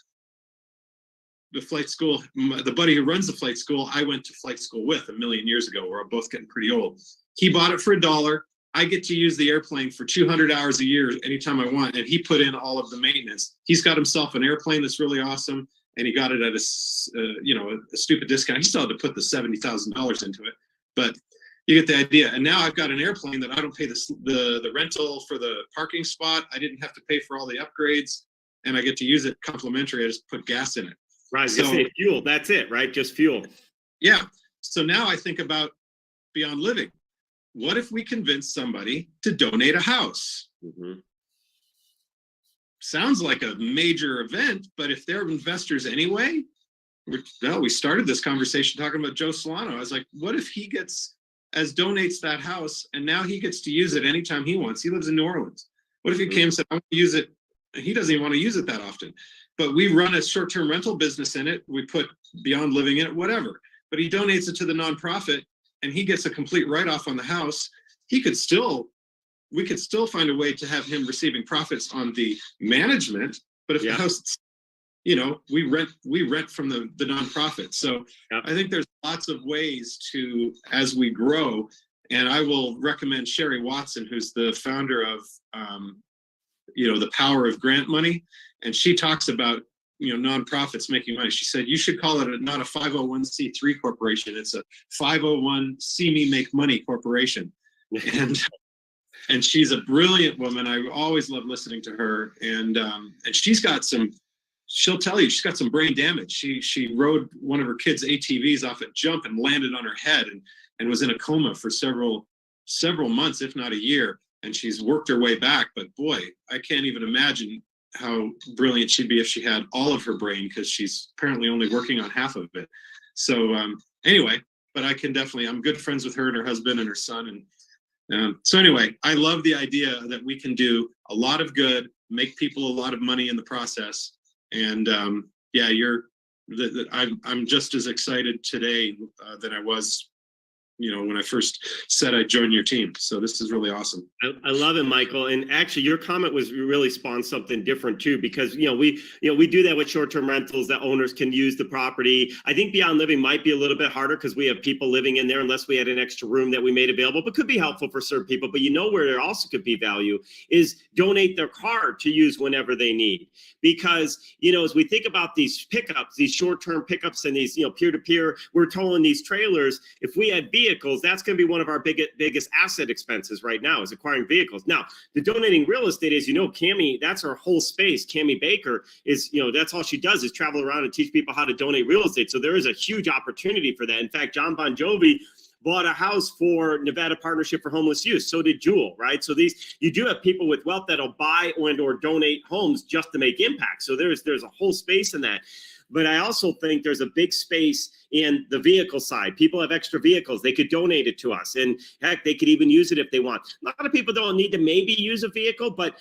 The flight school, the buddy who runs the flight school, I went to flight school with a million years ago. We're both getting pretty old. He bought it for $1. I get to use the airplane for 200 hours a year anytime I want, and he put in all of the maintenance. He's got himself an airplane that's really awesome, and he got it at a stupid discount. He still had to put the $70,000 into it, but you get the idea. And now I've got an airplane that I don't pay the rental for the parking spot. I didn't have to pay for all the upgrades, and I get to use it complimentary. I just put gas in it. Right. So fuel. That's it, right? Just fuel. Yeah. So now I think about Beyond Living. What if we convince somebody to donate a house? Mm-hmm. Sounds like a major event, but if they're investors anyway, we started this conversation talking about Joe Solano. I was like, what if he donates that house, and now he gets to use it anytime he wants? He lives in New Orleans. What if he came and said, I want to use it, and he doesn't even want to use it that often, but we run a short-term rental business in it. We put Beyond Living in it, whatever, but he donates it to the nonprofit, and he gets a complete write-off on the house. We could still find a way to have him receiving profits on the management, but if the house, we rent from the nonprofit. So I think there's lots of ways to, as we grow, and I will recommend Sherry Watson, who's the founder of, the Power of Grant Money. And she talks about, nonprofits making money. She said, you should call it not a 501c3 corporation. It's a 501 See Me Make Money corporation. And she's a brilliant woman. I always love listening to her. And she's got she'll tell you, she's got some brain damage. She rode one of her kids' ATVs off a jump and landed on her head and was in a coma for several months, if not a year. And she's worked her way back. But boy, I can't even imagine how brilliant she'd be if she had all of her brain, because she's apparently only working on half of it. So anyway, but I'm good friends with her and her husband and her son. And so anyway, I love the idea that we can do a lot of good, make people a lot of money in the process. And I'm just as excited today than I was, when I first said I'd join your team. So this is really awesome. I love it, Michael. And actually, your comment was really spawned something different too, because we do that with short-term rentals, that owners can use the property. I think Beyond Living might be a little bit harder because we have people living in there, unless we had an extra room that we made available, but could be helpful for certain people. But where there also could be value is donate their car to use whenever they need. Because as we think about these pickups, these short-term pickups, and these peer-to-peer, we're towing these trailers. If we had vehicles, that's going to be one of our biggest asset expenses right now, is acquiring vehicles. Now, the donating real estate is, Cammie, that's her whole space. Cammie Baker is, that's all she does, is travel around and teach people how to donate real estate. So there is a huge opportunity for that. In fact, John Bon Jovi bought a house for Nevada Partnership for Homeless Youth. So did Jewel, right? So you do have people with wealth that'll buy or donate homes just to make impact. So there's a whole space in that. But I also think there's a big space in the vehicle side. People have extra vehicles. They could donate it to us. And heck, they could even use it if they want. A lot of people don't need to maybe use a vehicle, but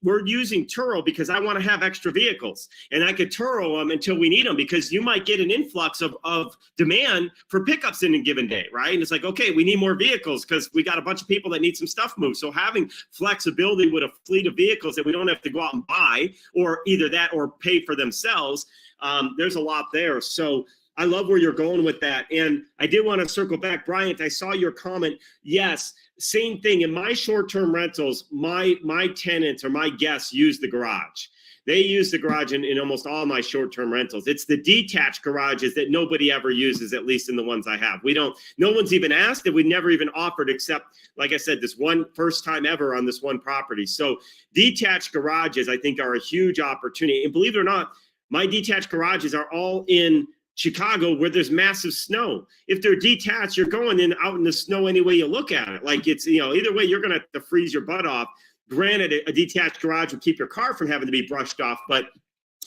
we're using Turo because I want to have extra vehicles. And I could Turo them until we need them, because you might get an influx of demand for pickups in a given day, right? And it's like, okay, we need more vehicles because we got a bunch of people that need some stuff moved. So having flexibility with a fleet of vehicles that we don't have to go out and buy, or either that or pay for themselves, there's a lot there. So I love where you're going with that. And I did want to circle back. Bryant, I saw your comment. Yes, same thing. In my short-term rentals, my tenants or my guests use the garage. They use the garage in almost all my short-term rentals. It's the detached garages that nobody ever uses, at least in the ones I have. No one's even asked, and we never even offered, except, like I said, this one first time ever on this one property. So detached garages, I think, are a huge opportunity. And believe it or not, my detached garages are all in Chicago where there's massive snow. If they're detached, you're going in out in the snow any way you look at it. Like it's, you know, either way, you're going to have to freeze your butt off. Granted, a detached garage will keep your car from having to be brushed off. But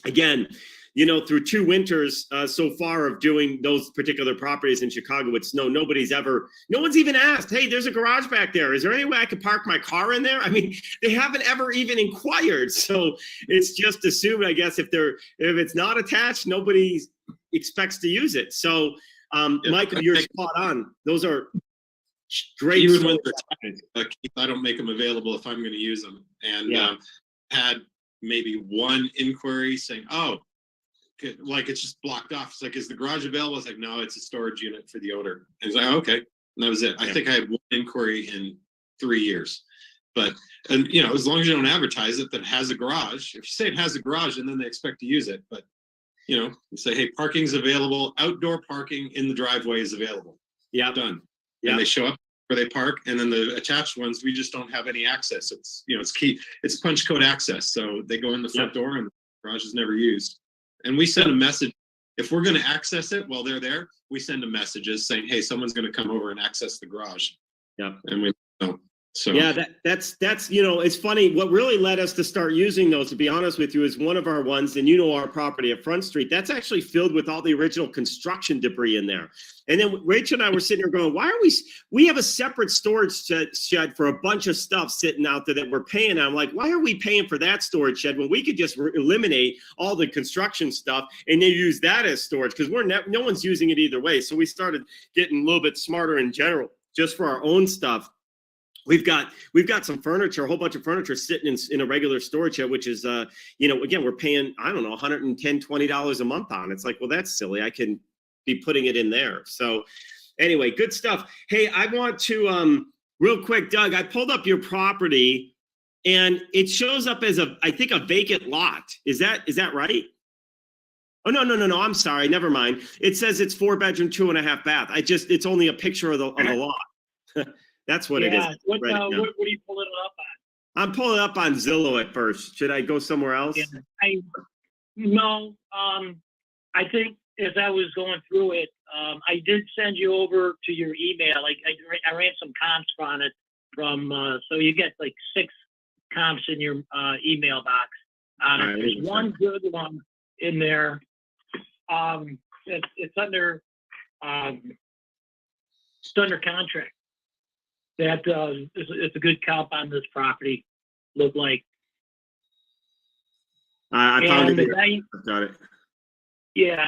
again, you know, through 2 winters so far of doing those particular properties in Chicago with snow, no one's even asked, hey, there's a garage back there. Is there any way I could park my car in there? I mean, they haven't ever even inquired. So it's just assumed, I guess, if it's not attached, nobody expects to use it. So, Michael, you're spot on. Those are great. Even when I don't make them available if I'm going to use them. And had maybe one inquiry saying, oh, like it's just blocked off. It's like, is the garage available? It's like, no, it's a storage unit for the owner. And it's like, okay. And that was it. I think I had one inquiry in 3 years. But, and you know, as long as you don't advertise it that it has a garage, if you say it has a garage and then they expect to use it, but you know, you say, hey, parking's available, outdoor parking in the driveway is available. Yeah. Done. Yeah. And they show up where they park, and then the attached ones, we just don't have any access. It's, you know, it's key. It's punch code access. So they go in the front door and the garage is never used. And we send a message. If we're going to access it while they're there, we send them messages saying, hey, someone's going to come over and access the garage. Yeah. And we don't. So yeah, that's you know, it's funny. What really led us to start using those, to be honest with you, is one of our ones, and you know, our property at Front Street, that's actually filled with all the original construction debris in there. And then Rachel and I were sitting here going, why are we have a separate storage shed for a bunch of stuff sitting out there that we're paying on. I'm like, why are we paying for that storage shed when we could just eliminate all the construction stuff and then use that as storage? Because no one's using it either way. So we started getting a little bit smarter in general, just for our own stuff. We've got some furniture, a whole bunch of furniture sitting in a regular storage shed, which is, you know, again, we're paying, I don't know, $110, $20 a month on. It's like, well, that's silly. I can be putting it in there. So anyway, good stuff. Hey, I want to, real quick, Doug, I pulled up your property and it shows up as I think a vacant lot. Is that right? Oh, no. I'm sorry. Never mind. It says it's 4-bedroom, 2.5 bath. It's only a picture of the lot. That's what it is. What are you pulling it up on? I'm pulling it up on Zillow at first. Should I go somewhere else? Yeah, I think as I was going through it, I did send you over to your email. I ran some comps on it so you get like 6 comps in your email box. There's one good one in there. It's under contract. That it's a good comp on this property. Look like. I found it. Got it. Yeah.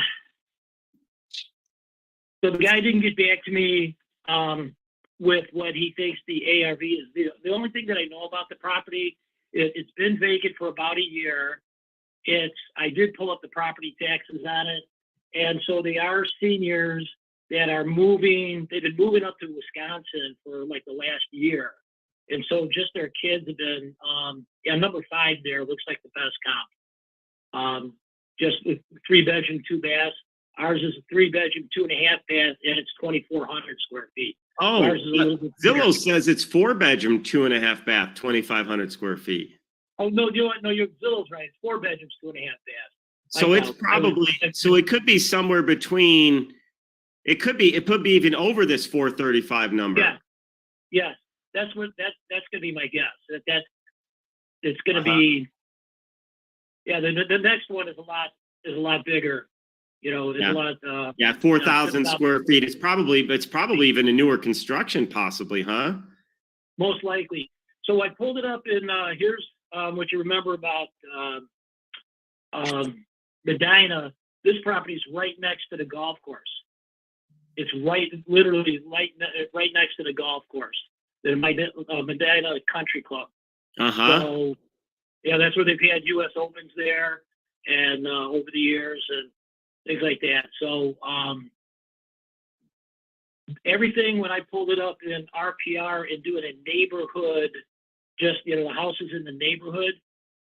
So the guy didn't get back to me with what he thinks the ARV is. The only thing that I know about the property, it's been vacant for about a year. I did pull up the property taxes on it, and so they are seniors that are moving. They've been moving up to Wisconsin for like the last year. And so just their kids have been, number 5 there looks like the best comp. Just 3-bedroom, 2 baths. Ours is a 3-bedroom, 2.5 bath, and it's 2,400 square feet. Oh, Zillow says it's 4-bedroom, 2.5 bath, 2,500 square feet. Oh, no, you know what? No, your Zillow's right. It's 4 bedrooms, 2.5 baths. So it's probably, so it could be somewhere between, it could be even over this 435 number. Yeah. Yes. That's going to be my guess. It's going to be, yeah, the next one is a lot bigger. You know, there's a lot. 4,000 square feet. It's probably even a newer construction, possibly, huh? Most likely. So I pulled it up in, here's what you remember about Medina. This property is right next to the golf course. It's literally right next to the golf course, the Medina Country Club. So, yeah, that's where they've had U.S. Opens there, and over the years and things like that. So everything, when I pulled it up in RPR and doing a neighborhood, just, you know, the houses in the neighborhood,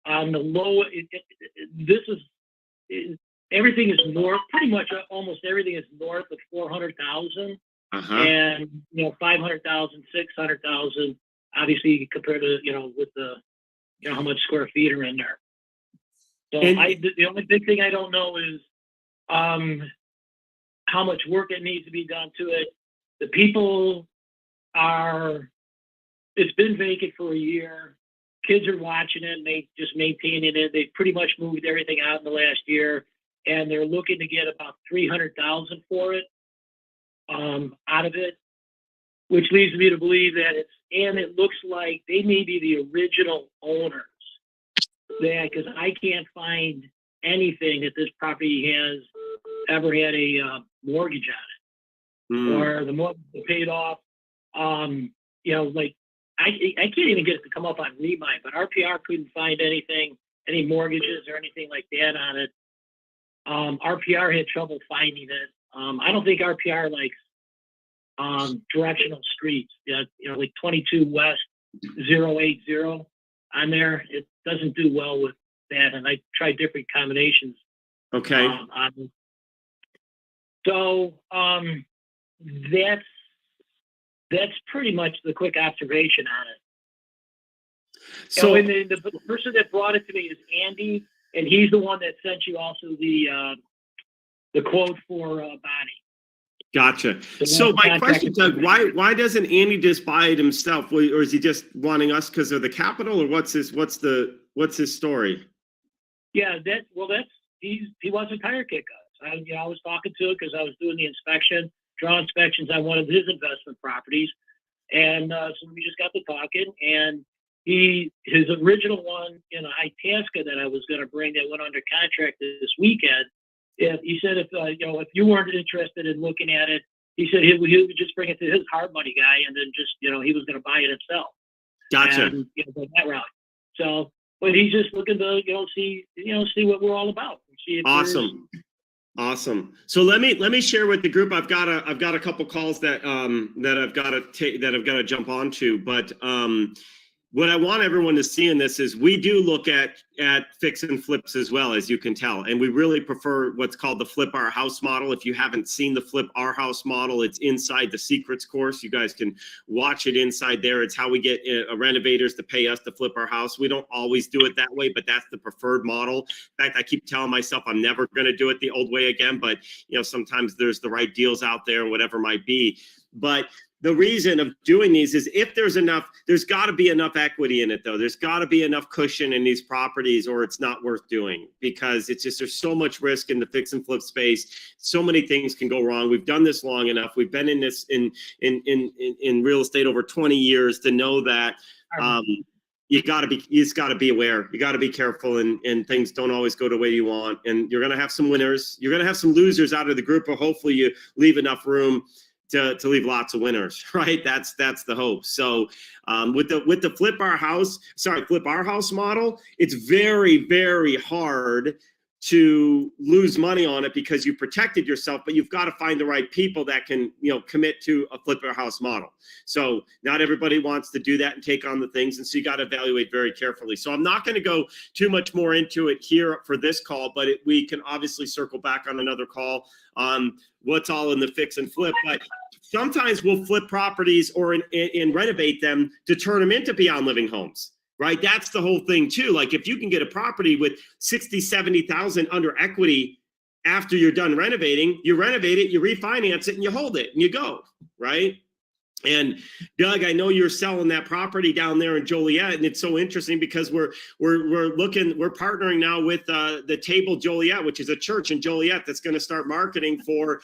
on the low, everything is north, pretty much almost everything is north of 400,000, and, you know, 500,000, 600,000, obviously compared to, you know, with the, you know, how much square feet are in there. So the only big thing I don't know is, how much work it needs to be done to it. The people it's been vacant for a year. Kids are watching it and they just maintaining it. They've pretty much moved everything out in the last year, and they're looking to get about $300,000 for it out of it, which leads me to believe that it looks like they may be the original owners. Because I can't find anything that this property has ever had a mortgage on it, or the mortgage paid off. Like I can't even get it to come up on Remind, but RPR couldn't find any mortgages or anything like that on it. RPR had trouble finding it. I don't think RPR likes directional streets. Like 22 West 080 on there. It doesn't do well with that, and I tried different combinations. Okay. So that's pretty much the quick observation on it. So and the person that brought it to me is Andy, and he's the one that sent you also the quote for Bonnie. Gotcha. So my question, Doug, why doesn't Andy just buy it himself, or is he just wanting us because of the capital, or what's his story? Yeah, he wants a tire kick us. I was talking to him because I was doing the draw inspections on one of his investment properties, and so we just got to talking, and his original one in Itasca that I was going to bring that went under contract this weekend. He said if you weren't interested in looking at it, he said he would just bring it to his hard money guy, and then just he was going to buy it himself. Gotcha. And, go that route. So, but he's just looking to see what we're all about. And see if Awesome. So let me share with the group. I've got a couple calls that I've got to jump onto, but what I want everyone to see in this is we do look at fix and flips as well, as you can tell. And we really prefer what's called the Flip Our House model. If you haven't seen the Flip Our House model, it's inside the Secrets course. You guys can watch it inside there. It's how we get renovators to pay us to flip our house. We don't always do it that way, but that's the preferred model. In fact, I keep telling myself I'm never going to do it the old way again, but sometimes there's the right deals out there, whatever might be. But the reason of doing these is if there's got to be enough equity in it, though. There's got to be enough cushion in these properties, or it's not worth doing, because there's so much risk in the fix and flip space. So many things can go wrong. We've done this long enough. We've been in this in real estate over 20 years to know that you just got to be aware. You got to be careful, and things don't always go the way you want. And you're going to have some winners. You're going to have some losers out of the group, but hopefully you leave enough room to leave lots of winners, right? That's the hope. So with the Flip Our House model, it's very, very hard to lose money on it because you protected yourself, but you've got to find the right people that can, commit to a Flip Our House model. So not everybody wants to do that and take on the things. And so you got to evaluate very carefully. So I'm not going to go too much more into it here for this call, but we can obviously circle back on another call on what's all in the fix and flip. But sometimes we'll flip properties or renovate them to turn them into beyond living homes. Right? That's the whole thing too. Like if you can get a property with 60, 70,000 under equity after you're done renovating, you renovate it, you refinance it, and you hold it and you go, right? And Doug, I know you're selling that property down there in Joliet, and it's so interesting because we're partnering now with the Table Joliet, which is a church in Joliet that's going to start marketing for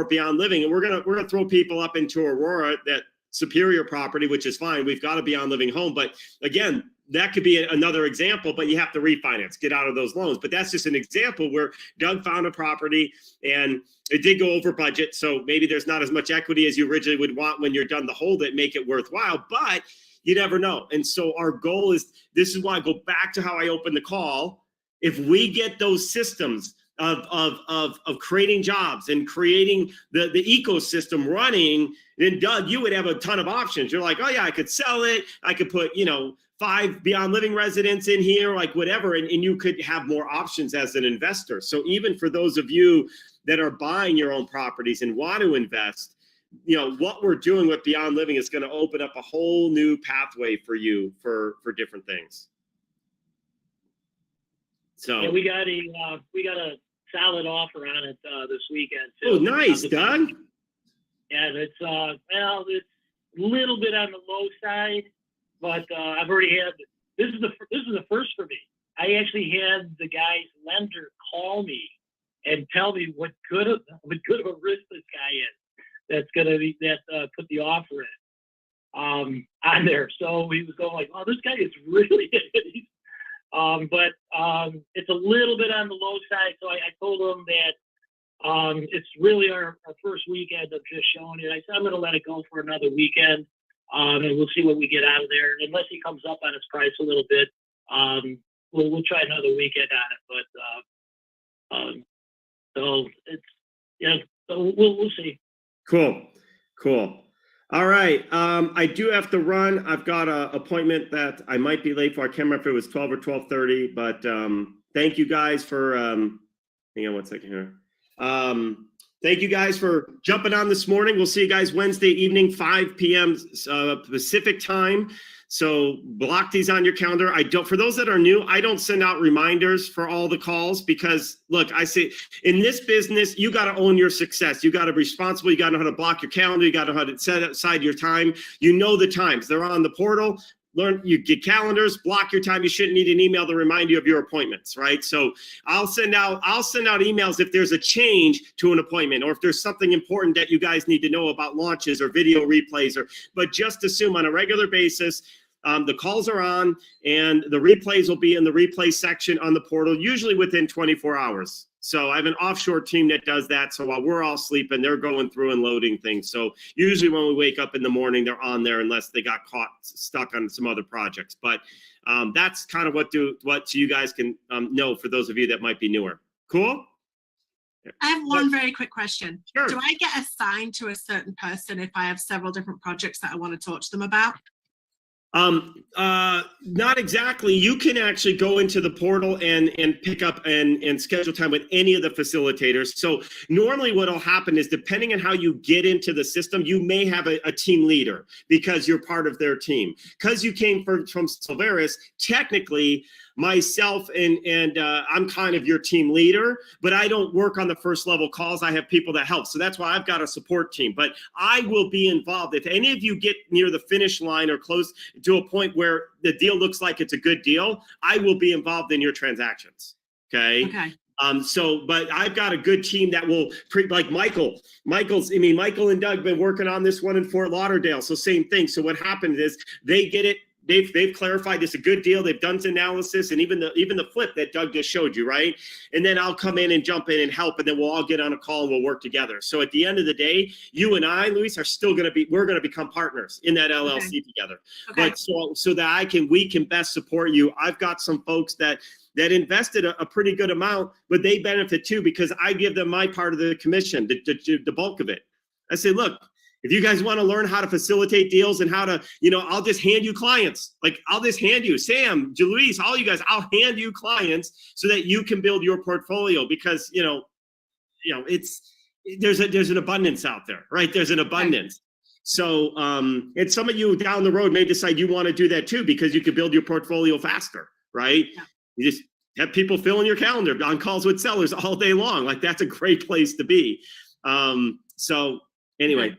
Beyond Living, and we're gonna throw people up into Aurora, that Superior property, which is fine. We've got a Beyond Living home, but again, that could be another example, but you have to refinance, get out of those loans. But that's just an example where Doug found a property and it did go over budget. So maybe there's not as much equity as you originally would want when you're done to hold it, make it worthwhile, but you never know. And so our goal is, this is why I go back to how I opened the call. If we get those systems of creating jobs and creating the ecosystem running, then Doug, you would have a ton of options. You're like, oh yeah, I could sell it. I could put, 5 Beyond Living residents in here, like whatever. And you could have more options as an investor. So even for those of you that are buying your own properties and want to invest, what we're doing with Beyond Living is going to open up a whole new pathway for you for different things. So yeah, we got a solid offer on it this weekend. Oh, too. nice, Doug. Yeah, it's well, it's a little bit on the low side, but I've already had this is the first for me. I actually had the guy's lender call me and tell me what good of a risk this guy is. That's gonna be put the offer in on there. So he was going like, "Oh, this guy is really." But it's a little bit on the low side. So I told him that it's really our first weekend of just showing it. I said I'm going to let it go for another weekend, and we'll see what we get out of there. Unless he comes up on his price a little bit, we'll try another weekend on it. But so it's so we'll see. Cool. All right. I do have to run. I've got an appointment that I might be late for. I can't remember if it was 12 or 12:30, but thank you guys for hang on one second here. Thank you guys for jumping on this morning. We'll see you guys Wednesday evening, 5 p.m. Pacific time. So block these on your calendar. For those that are new, I don't send out reminders for all the calls because look, I say in this business, you got to own your success. You got to be responsible. You got to know how to block your calendar. You got to know how to set aside your time. You know the times. They're on the portal. You get calendars, block your time. You shouldn't need an email to remind you of your appointments, right? So I'll send out emails if there's a change to an appointment or if there's something important that you guys need to know about launches or video replays but just assume on a regular basis, the calls are on and the replays will be in the replay section on the portal, usually within 24 hours. So I have an offshore team that does that. So while we're all sleeping, they're going through and loading things. So usually when we wake up in the morning, they're on there unless they got stuck on some other projects. But that's kind of what you guys can know for those of you that might be newer. Cool? I have one very quick question. Sure. Do I get assigned to a certain person if I have several different projects that I want to talk to them about? Not exactly. You can actually go into the portal and pick up and schedule time with any of the facilitators. So normally what will happen is depending on how you get into the system, you may have a team leader because you're part of their team. Because you came from Silveris, technically myself and I'm kind of your team leader, but I don't work on the first level calls. I have people that help. So that's why I've got a support team, but I will be involved. If any of you get near the finish line or close to a point where the deal looks like it's a good deal, I will be involved in your transactions. Okay. But I've got a good team that will like Michael and Doug have been working on this one in Fort Lauderdale. So same thing. So what happened is they get it. They've clarified this is a good deal. They've done some analysis and even the flip that Doug just showed you, right? And then I'll come in and jump in and help, and then we'll all get on a call and we'll work together. So at the end of the day, you and I, Luis, are still we're going to become partners in that LLC together. Okay. But so that we can best support you. I've got some folks that invested a pretty good amount, but they benefit too because I give them my part of the commission, the bulk of it. I say, look, if you guys want to learn how to facilitate deals and how to, I'll just hand you clients. Like I'll just hand you, Sam, Luis, all you guys, I'll hand you clients so that you can build your portfolio because, there's an abundance out there, right? There's an abundance. So, and some of you down the road may decide you want to do that too because you can build your portfolio faster, right? Yeah. You just have people fill in your calendar on calls with sellers all day long. Like that's a great place to be. So anyway. Okay.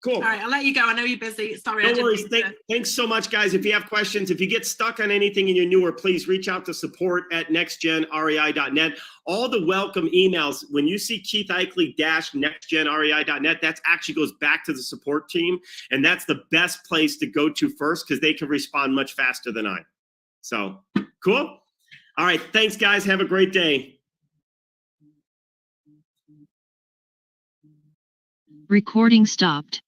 Cool. All right, I'll let you go. I know you're busy. Sorry. No worries. Thanks so much, guys. If you have questions, if you get stuck on anything and you're newer, please reach out to support@nextgenrei.net. All the welcome emails, when you see Keith Eichley -nextgenrei.net, that actually goes back to the support team. And that's the best place to go to first because they can respond much faster than I. So, cool. All right. Thanks, guys. Have a great day. Recording stopped.